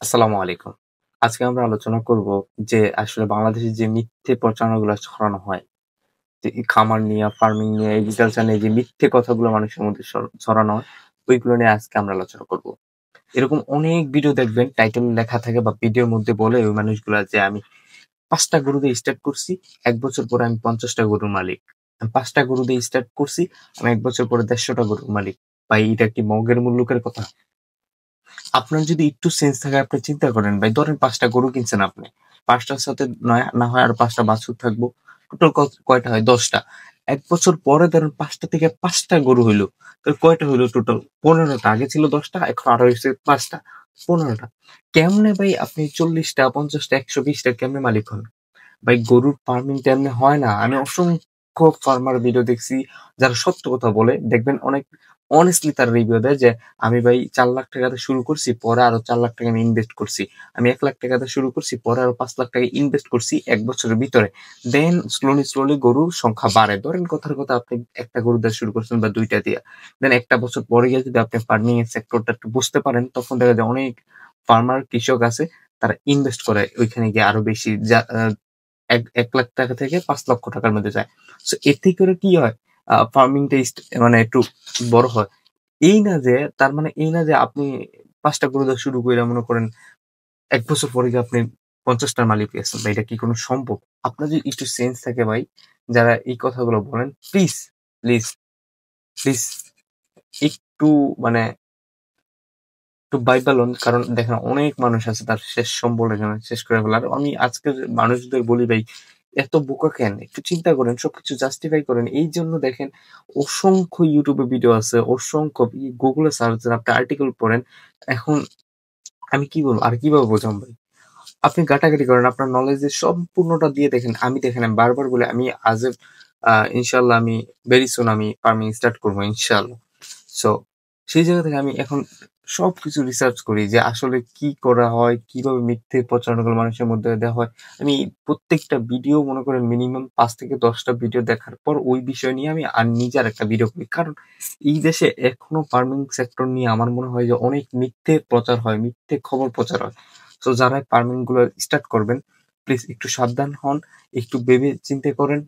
আসসালামু আলাইকুম। আজকে আমরা আলোচনা করব যে আসলে বাংলাদেশে যে মিথ্যে প্রচারণাগুলো ছড়ানো হয়, যে এই খামার নিয়া, ফার্মিং নিয়ে, এগ্রিকালচার নিয়ে যে মিথ্যে কথাগুলো মানুষের মধ্যে ছড়ানো হয়, ওইগুলো নিয়ে আজকে আমরা আলোচনা করব। এরকম অনেক ভিডিও দেখবেন টাইটেল লেখা থাকে বা ভিডিওর মধ্যে বলে ওই মানুষগুলা যে আমি ৫ টা গরু দিয়ে স্টার্ট করছি, ১ বছর পরে আমি ৫০ টা গরুর মালিক। আমি ৫ টা গরু দিয়ে স্টার্ট করছি, আমি ১ বছর পরে ১৫০ টা গরুর মালিক। ভাই এটা কি মগের মুল্লুকের কথা? আপনার যদি একটু সেন্স থাকে আপনি চিন্তা করেন ভাই ধরেন ৫ টা গরু কিনছেন আপনি। ৫ টার সাথে নয় না হয় আরো ৫ টা বাছুর থাকবো। টোটাল কয়টা হয়? ১০ টা। ১ বছর পরে ধরেন ৫ টা থেকে ৫ টা গরু হইলো। তাহলে কয়টা হইলো টোটাল? ১৫ টা। আগে ছিল ১০ টা এখন আরো হইছে ৫ টা। ১৫ টা। কেমনে ভাই আপনি ৪০ টা, ৫০ টা, ১২০ টা কেমনে মালিক হন? ভাই গরুর ফার্মিং টা এমনি হয় না। আমি অসংখ্য ফার্মার ভিডিও দেখছি যারা সত্য কথা বলে। দেখবেন অনেক honestly তারা রিভিউ দেয় যে, "আমি ভাই ৳৪,০০,০০০ দিয়ে শুরু করছি, পরে আরো ৳৪,০০,০০০ আমি ইনভেস্ট করছি। আমি ৳১,০০,০০০ দিয়ে শুরু করছি, পরে আরো ৳৫,০০,০০০ ইনভেস্ট করছি ১ বছরের ভিতরে।" দেন স্লোলি গরুর সংখ্যা বাড়ে। ধরেন কথার কথা আপনি ১ টা গরু দিয়ে শুরু করছেন বা ২ টা দিয়া। দেন ১ টা বছর পরে গিয়ে যদি আপনি ফার্মিং এর সেক্টরটা একটু বুঝতে পারেন, তখন দেখা যায় অনেক ফার্মার, কৃষক আছে তারা ইনভেস্ট করে ওইখানে গিয়ে আরো বেশি যা ৳১,০০,০০০ থেকে ৳৫,০০,০০০ র মধ্যে যায়। সো এতে করে কি হয়? ফার্মিং টা মানে একটু বড় হয়। তার মানে এই না যে আপনি ৫ টা গরু দিয়ে শুরু কইরা মনে করেন ১ বছর পরে গিয়ে আপনি ৫০ টার মালিক হয়ে গেছেন। ভাই এটা কি কোন সম্ভব? আপনার যদি একটু সেন্স থাকে ভাই, যারা এই কথাগুলো বলেন প্লিজ, প্লিজ একটু মানে একটু ভাইবা লন। কারণ দেখেন অনেক মানুষ আছে তার শেষ সম্বল এখানে শেষ করে ফেলার। আমি আজকের মানুষদের বলি ভাই, এত বোকা কেন? একটু চিন্তা করেন, সবকিছু জাস্টিফাই করেন। এইজন্য দেখেন অসংখ্য YouTube এ ভিডিও আছে, অসংখ্য Google এ সার্চ দেন, আপনি আর্টিকেল পড়েন। এখন আমি কি বলব? আর কিভাবে বোঝাম ভাই? আপনি ঘাটাঘাটি করেন, আপনার নলেজ এর সম্পূর্ণটা দিয়ে দেখেন। আমি বারবার বলি আমি আজ এ ইনশাআল্লাহ আমি ভেরি সুন আমি ফার্মিং স্টার্ট করব ইনশাআল্লাহ। সো সেই জায়গা থেকে আমি এখন সবকিছু রিসার্চ করি যে আসলে কি করা হয়, কিভাবে মিথ্যে প্রচারণাগুলো মানুষের মধ্যে দেওয়া হয়। আমি প্রত্যেকটা ভিডিও মনে করেন মিনিমাম ৫ থেকে ১০ টা ভিডিও দেখার পর ওই বিষয় নিয়ে আমি নিজে আরেকটা ভিডিও করি। কারণ এই দেশে এখনো ফার্মিং সেক্টর নিয়ে আমার মনে হয় যে অনেক মিথ্যে প্রচার হয়, মিথ্যে খবর প্রচার হয়। সো যারা ফার্মিং গুলো স্টার্ট করবেন, প্লিজ একটু সাবধান হন, একটু ভেবে চিন্তে করেন।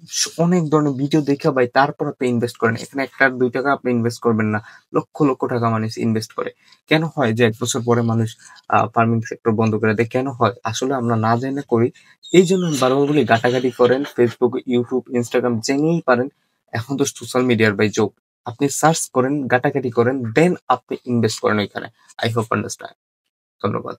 অনেক ধরনের ভিডিও দেখে ভাই তারপর আপনি ইনভেস্ট করেন। এখানে ৳১ ৳২ আপনি ইনভেস্ট করবেন না। লক্ষ টাকা মানুষ ইনভেস্ট করে। কেন হয় যে ১ বছর পরে মানুষ ফার্মিং সেক্টর বন্ধ করে দেয়? কেন হয়? আসলে আমরা না জেনে করি। এইজন্য আমি বারবার বলি ঘাটাঘাটি করেন। Facebook, YouTube, Instagram জেনেই পারেন। এখন তো সোশ্যাল মিডিয়ার ভাই যুগ। আপনি সার্চ করেন, ঘাটাঘাটি করেন, দেন আপনি ইনভেস্ট করেন ওইখানে। I hope understand. ধন্যবাদ।